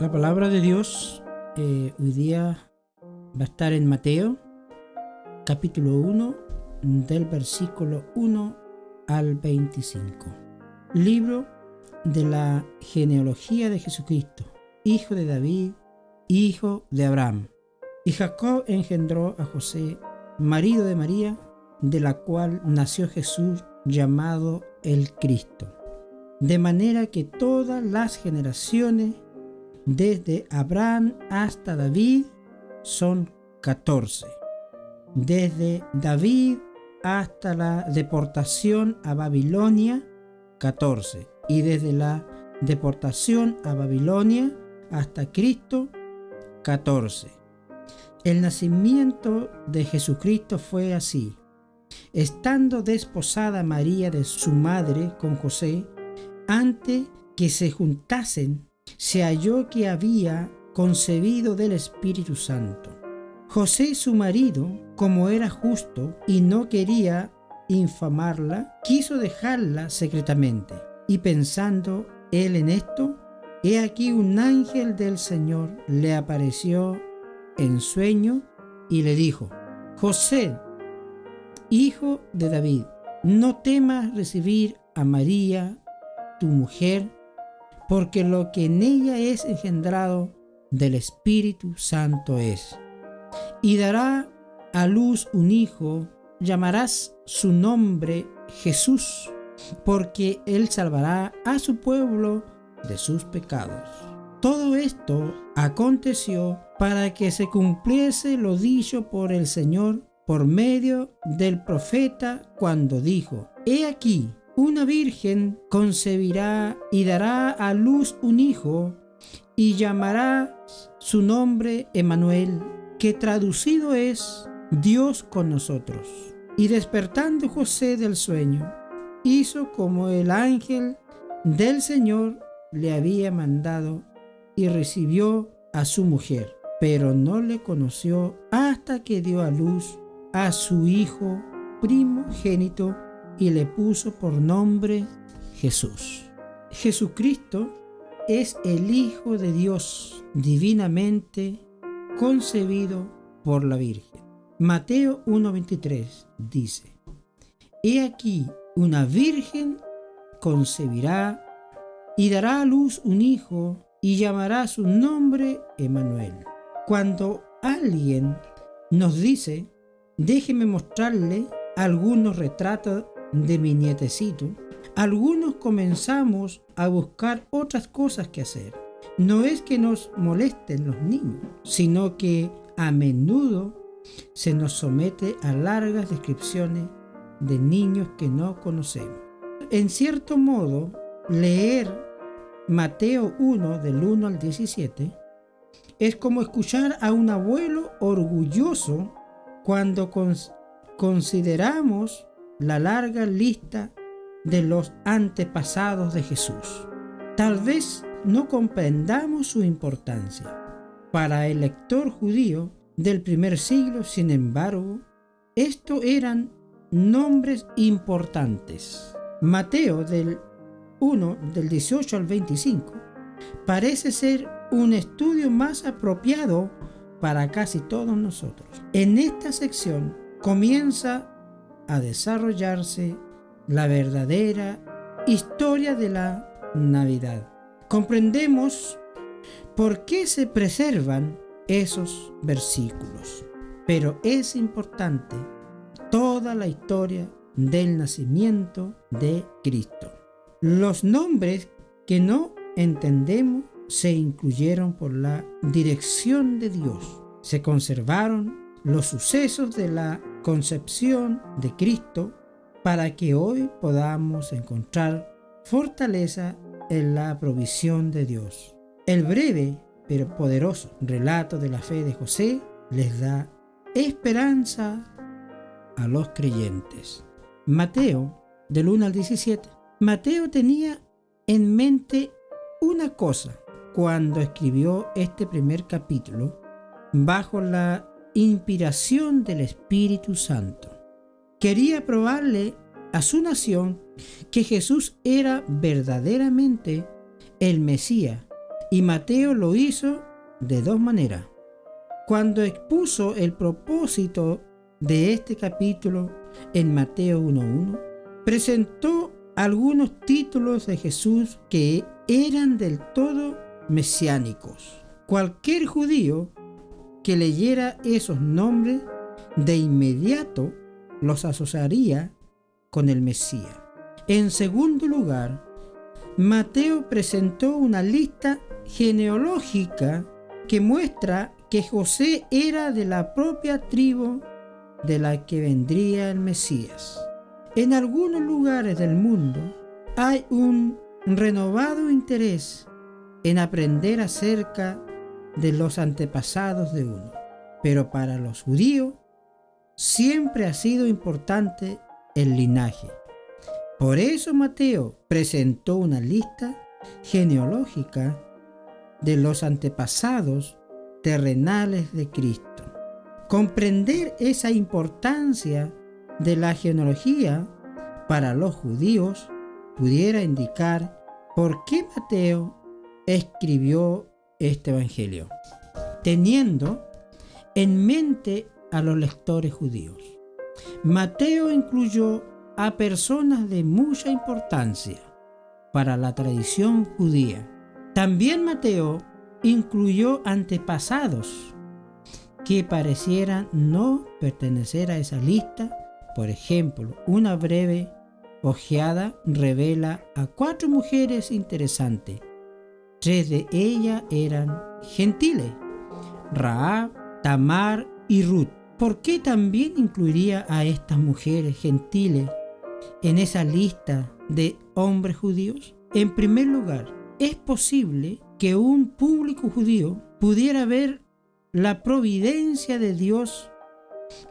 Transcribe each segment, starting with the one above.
La palabra de Dios hoy día va a estar en Mateo, capítulo 1, del versículo 1 al 25. Libro de la genealogía de Jesucristo, hijo de David, hijo de Abraham. Y Jacob engendró a José, marido de María, de la cual nació Jesús, llamado el Cristo. De manera que todas las generaciones desde Abraham hasta David son 14. Desde David hasta la deportación a Babilonia, 14. Y desde la deportación a Babilonia hasta Cristo, 14. El nacimiento de Jesucristo fue así. Estando desposada María de su madre con José, antes que se juntasen, se halló que había concebido del Espíritu Santo. José, su marido, como era justo y no quería infamarla, quiso dejarla secretamente. Y pensando él en esto, he aquí un ángel del Señor le apareció en sueño y le dijo: José, hijo de David, no temas recibir a María, tu mujer, porque lo que en ella es engendrado del Espíritu Santo es. Y dará a luz un hijo, llamarás su nombre Jesús, porque él salvará a su pueblo de sus pecados. Todo esto aconteció para que se cumpliese lo dicho por el Señor por medio del profeta, cuando dijo: He aquí, una virgen concebirá y dará a luz un hijo, y llamará su nombre Emmanuel, que traducido es Dios con nosotros. Y despertando José del sueño, hizo como el ángel del Señor le había mandado, y recibió a su mujer, pero no le conoció hasta que dio a luz a su hijo primogénito, y le puso por nombre Jesús. Jesucristo es el Hijo de Dios, divinamente concebido por la Virgen. Mateo 1:23 dice: He aquí, una virgen concebirá y dará a luz un hijo, y llamará su nombre Emmanuel. Cuando alguien nos dice: déjeme mostrarle algunos retratos de mi nietecito, algunos comenzamos a buscar otras cosas que hacer. No es que nos molesten los niños, sino que a menudo se nos somete a largas descripciones de niños que no conocemos. En cierto modo, leer Mateo 1 del 1 al 17 es como escuchar a un abuelo orgulloso cuando consideramos la larga lista de los antepasados de Jesús. Tal vez no comprendamos su importancia. Para el lector judío del primer siglo, sin embargo, estos eran nombres importantes. Mateo del 1 del 18 al 25 parece ser un estudio más apropiado para casi todos nosotros. En esta sección comienza a desarrollarse la verdadera historia de la Navidad. Comprendemos por qué se preservan esos versículos, pero es importante toda la historia del nacimiento de Cristo. Los nombres que no entendemos se incluyeron por la dirección de Dios. Se conservaron los sucesos de la concepción de Cristo para que hoy podamos encontrar fortaleza en la provisión de Dios. El breve pero poderoso relato de la fe de José les da esperanza a los creyentes. Mateo del 1 al 17. Mateo tenía en mente una cosa cuando escribió este primer capítulo bajo la inspiración del Espíritu Santo. Quería probarle a su nación que Jesús era verdaderamente el Mesías Y Mateo lo hizo de dos maneras. Cuando expuso el propósito de este capítulo en Mateo 1:1, presentó algunos títulos de Jesús que eran del todo mesiánicos. Cualquier judío que leyera esos nombres de inmediato los asociaría con el Mesías. En segundo lugar, Mateo presentó una lista genealógica que muestra que José era de la propia tribu de la que vendría el Mesías. En algunos lugares del mundo hay un renovado interés en aprender acerca de los antepasados de uno, pero para los judíos siempre ha sido importante el linaje. Por eso Mateo presentó una lista genealógica de los antepasados terrenales de Cristo. Comprender esa importancia de la genealogía para los judíos pudiera indicar por qué Mateo escribió este evangelio, teniendo en mente a los lectores judíos. Mateo incluyó a personas de mucha importancia para la tradición judía. También Mateo incluyó antepasados que parecieran no pertenecer a esa lista. Por ejemplo, una breve ojeada revela a 4 mujeres interesantes. 3 de ellas eran gentiles: Rahab, Tamar y Ruth. ¿Por qué también incluiría a estas mujeres gentiles en esa lista de hombres judíos? En primer lugar, es posible que un público judío pudiera ver la providencia de Dios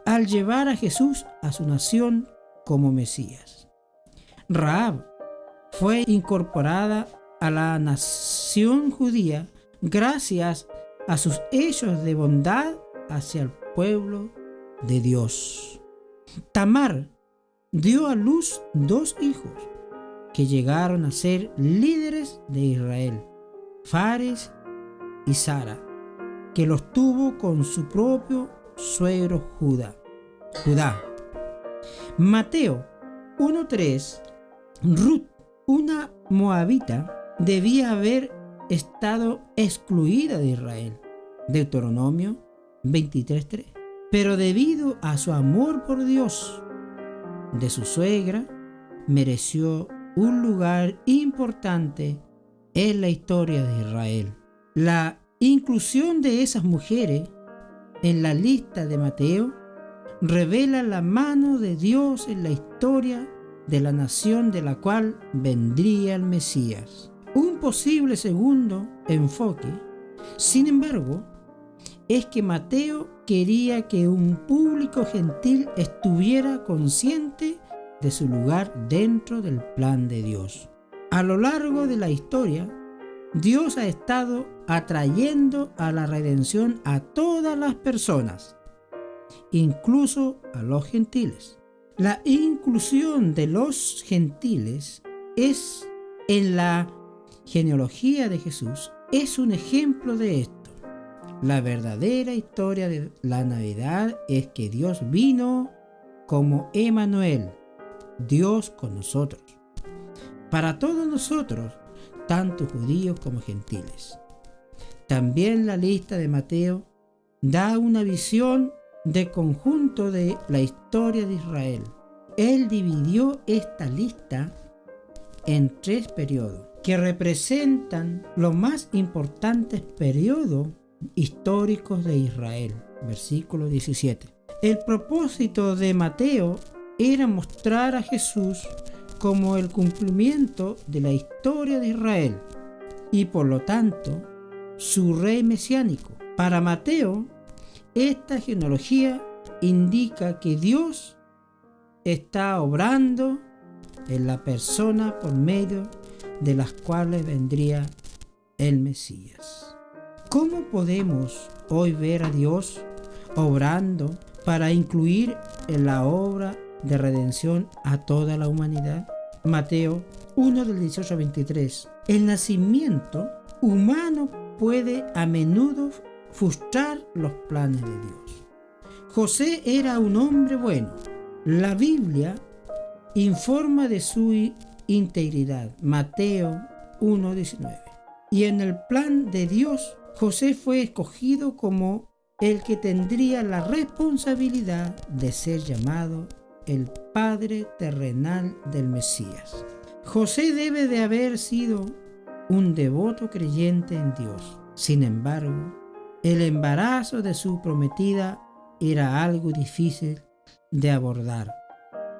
al llevar a Jesús a su nación como Mesías. Rahab fue incorporada a la nación judía gracias a sus hechos de bondad hacia el pueblo de Dios. Tamar dio a luz 2 hijos que llegaron a ser líderes de Israel, Fares y Sara, que los tuvo con su propio suegro Judá. Mateo 1:3. Ruth, una moabita, debía haber estado excluida de Israel. Deuteronomio 23:3. Pero debido a su amor por Dios de su suegra, mereció un lugar importante en la historia de Israel. La inclusión de esas mujeres en la lista de Mateo revela la mano de Dios en la historia de la nación de la cual vendría el Mesías. Un posible segundo enfoque, sin embargo, es que Mateo quería que un público gentil estuviera consciente de su lugar dentro del plan de Dios. A lo largo de la historia, Dios ha estado atrayendo a la redención a todas las personas, incluso a los gentiles. La inclusión de los gentiles en la genealogía de Jesús es un ejemplo de esto. La verdadera historia de la Navidad es que Dios vino como Emmanuel, Dios con nosotros, para todos nosotros, tanto judíos como gentiles. También la lista de Mateo da una visión de conjunto de la historia de Israel. Él dividió esta lista en 3 periodos que representan los más importantes periodos históricos de Israel. Versículo 17. El propósito de Mateo era mostrar a Jesús como el cumplimiento de la historia de Israel y por lo tanto su rey mesiánico. Para Mateo, esta genealogía indica que Dios está obrando en la persona por medio de las cuales vendría el Mesías. ¿Cómo podemos hoy ver a Dios obrando para incluir en la obra de redención a toda la humanidad? Mateo 1 del 18 al 23. El nacimiento humano puede a menudo frustrar los planes de Dios. José era un hombre bueno. La Biblia informa de su integridad. Mateo 1:19. Y en el plan de Dios, José fue escogido como el que tendría la responsabilidad de ser llamado el padre terrenal del Mesías. José debe de haber sido un devoto creyente en Dios. Sin embargo, el embarazo de su prometida era algo difícil de abordar.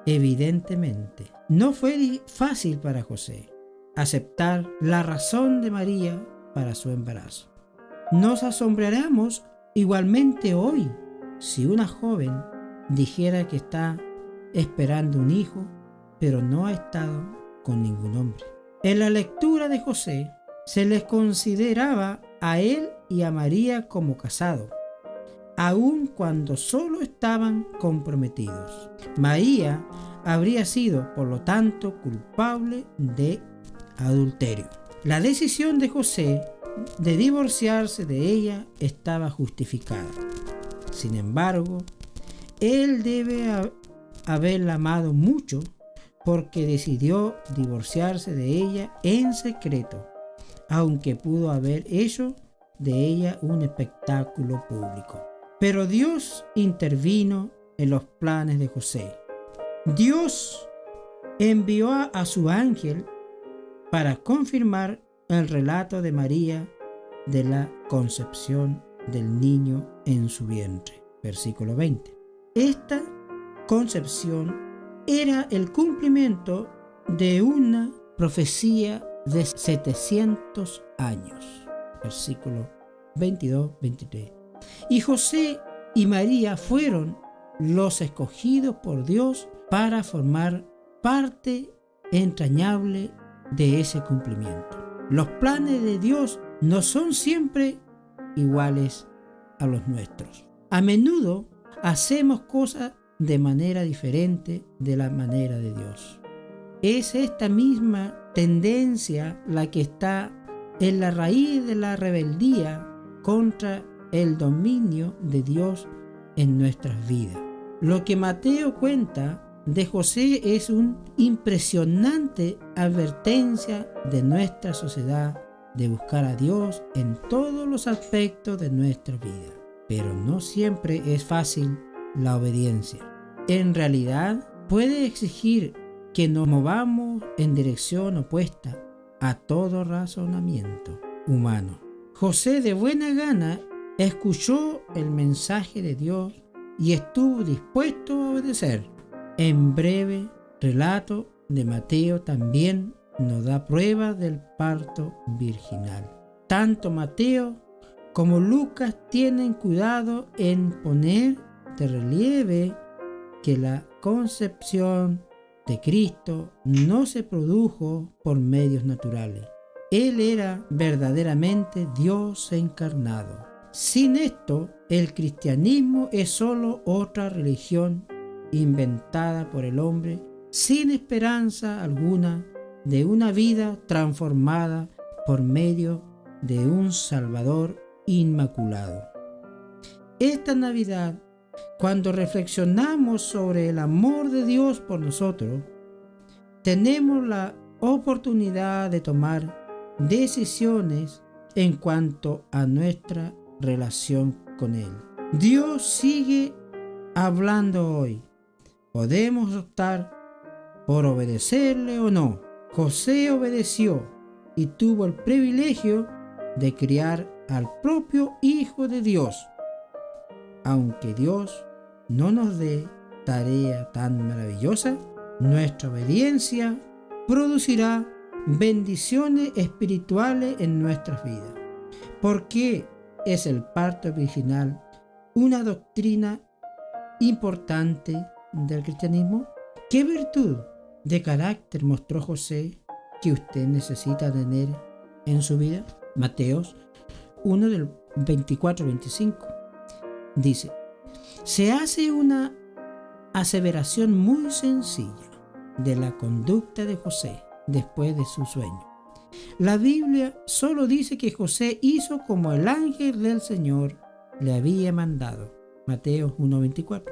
Evidentemente, no fue fácil para José aceptar la razón de María para su embarazo. Nos asombraremos igualmente hoy si una joven dijera que está esperando un hijo, pero no ha estado con ningún hombre. En la lectura de José se les consideraba a él y a María como casados, aun cuando solo estaban comprometidos. María habría sido, por lo tanto, culpable de adulterio. La decisión de José de divorciarse de ella estaba justificada. Sin embargo, él debe haberla amado mucho porque decidió divorciarse de ella en secreto, aunque pudo haber hecho de ella un espectáculo público. Pero Dios intervino en los planes de José. Dios envió a su ángel para confirmar el relato de María de la concepción del niño en su vientre. Versículo 20. Esta concepción era el cumplimiento de una profecía de 700 años. Versículo 22-23. Y José y María fueron los escogidos por Dios para formar parte entrañable de ese cumplimiento. Los planes de Dios no son siempre iguales a los nuestros. A menudo hacemos cosas de manera diferente de la manera de Dios. Es esta misma tendencia la que está en la raíz de la rebeldía contra el dominio de Dios en nuestras vidas. Lo que Mateo cuenta de José es una impresionante advertencia de nuestra sociedad de buscar a Dios en todos los aspectos de nuestra vida. Pero no siempre es fácil la obediencia. En realidad, puede exigir que nos movamos en dirección opuesta a todo razonamiento humano. José de buena gana escuchó el mensaje de Dios y estuvo dispuesto a obedecer. En breve relato de Mateo también nos da prueba del parto virginal. Tanto Mateo como Lucas tienen cuidado en poner de relieve que la concepción de Cristo no se produjo por medios naturales. Él era verdaderamente Dios encarnado. Sin esto, el cristianismo es solo otra religión inventada por el hombre sin esperanza alguna de una vida transformada por medio de un Salvador inmaculado. Esta Navidad, cuando reflexionamos sobre el amor de Dios por nosotros, tenemos la oportunidad de tomar decisiones en cuanto a nuestra relación con Él. Dios sigue hablando hoy. Podemos optar por obedecerle o no. José obedeció y tuvo el privilegio de criar al propio Hijo de Dios. Aunque Dios no nos dé tarea tan maravillosa, nuestra obediencia producirá bendiciones espirituales en nuestras vidas. ¿Por qué es el parto virginal una doctrina importante del cristianismo? ¿Qué virtud de carácter mostró José que usted necesita tener en su vida? Mateos 1 del 24-25 dice: se hace una aseveración muy sencilla de la conducta de José después de su sueño. La Biblia solo dice que José hizo como el ángel del Señor le había mandado. Mateo 1:24.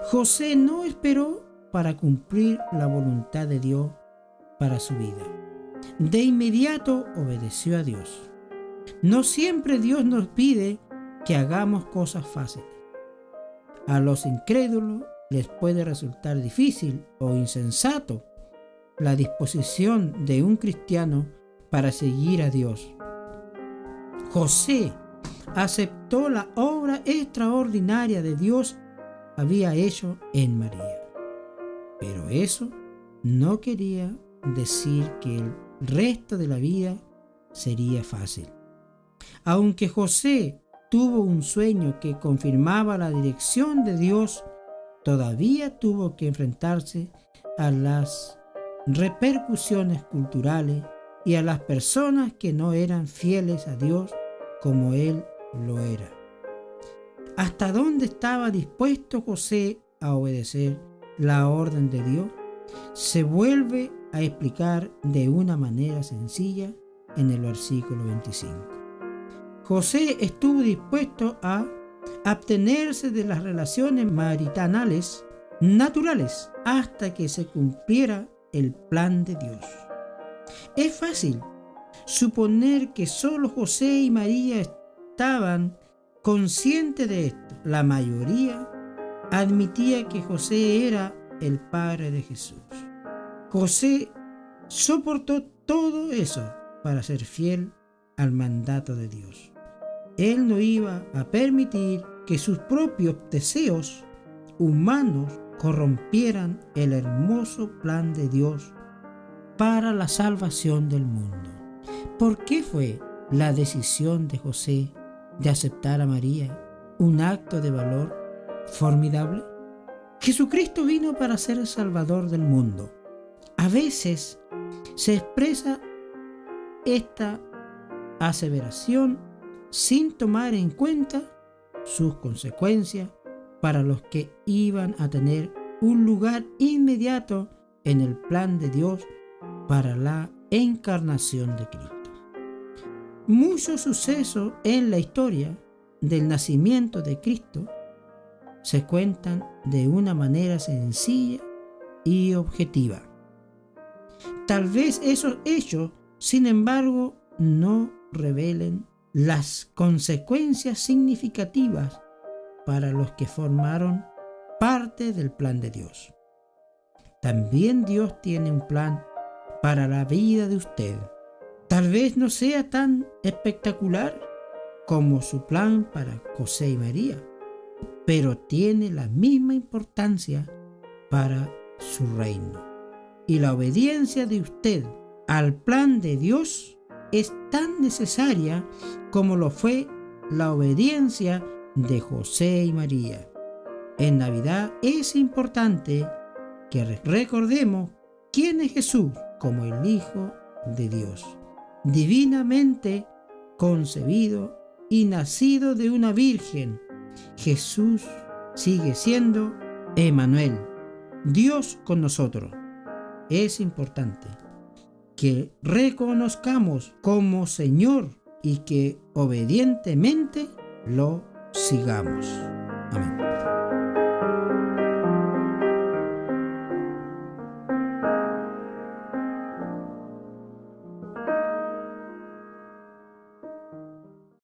José no esperó para cumplir la voluntad de Dios para su vida. De inmediato obedeció a Dios. No siempre Dios nos pide que hagamos cosas fáciles. A los incrédulos les puede resultar difícil o insensato la disposición de un cristiano para seguir a Dios. José aceptó la obra extraordinaria de Dios había hecho en María. Pero eso no quería decir que el resto de la vida sería fácil. Aunque José tuvo un sueño que confirmaba la dirección de Dios, todavía tuvo que enfrentarse a las repercusiones culturales y a las personas que no eran fieles a Dios como él lo era. ¿Hasta dónde estaba dispuesto José a obedecer la orden de Dios? Se vuelve a explicar de una manera sencilla en el versículo 25. José estuvo dispuesto a abstenerse de las relaciones maritales naturales hasta que se cumpliera el plan de Dios. Es fácil suponer que solo José y María estaban conscientes de esto. La mayoría admitía que José era el padre de Jesús. José soportó todo eso para ser fiel al mandato de Dios. Él no iba a permitir que sus propios deseos humanos corrompieran el hermoso plan de Dios para la salvación del mundo. ¿Por qué fue la decisión de José de aceptar a María un acto de valor formidable? Jesucristo vino para ser el Salvador del mundo. A veces se expresa esta aseveración sin tomar en cuenta sus consecuencias para los que iban a tener un lugar inmediato en el plan de Dios para la encarnación de Cristo. Muchos sucesos en la historia del nacimiento de Cristo se cuentan de una manera sencilla y objetiva. Tal vez esos hechos, sin embargo, no revelen las consecuencias significativas para los que formaron parte del plan de Dios. También Dios tiene un plan para la vida de usted. Tal vez no sea tan espectacular como su plan para José y María, pero tiene la misma importancia para su reino. Y la obediencia de usted al plan de Dios es tan necesaria como lo fue la obediencia de José y María. En Navidad es importante que recordemos quién es Jesús como el Hijo de Dios, divinamente concebido y nacido de una virgen. Jesús sigue siendo Emmanuel, Dios con nosotros. Es importante que reconozcamos como Señor y que obedientemente lo sigamos. Amén.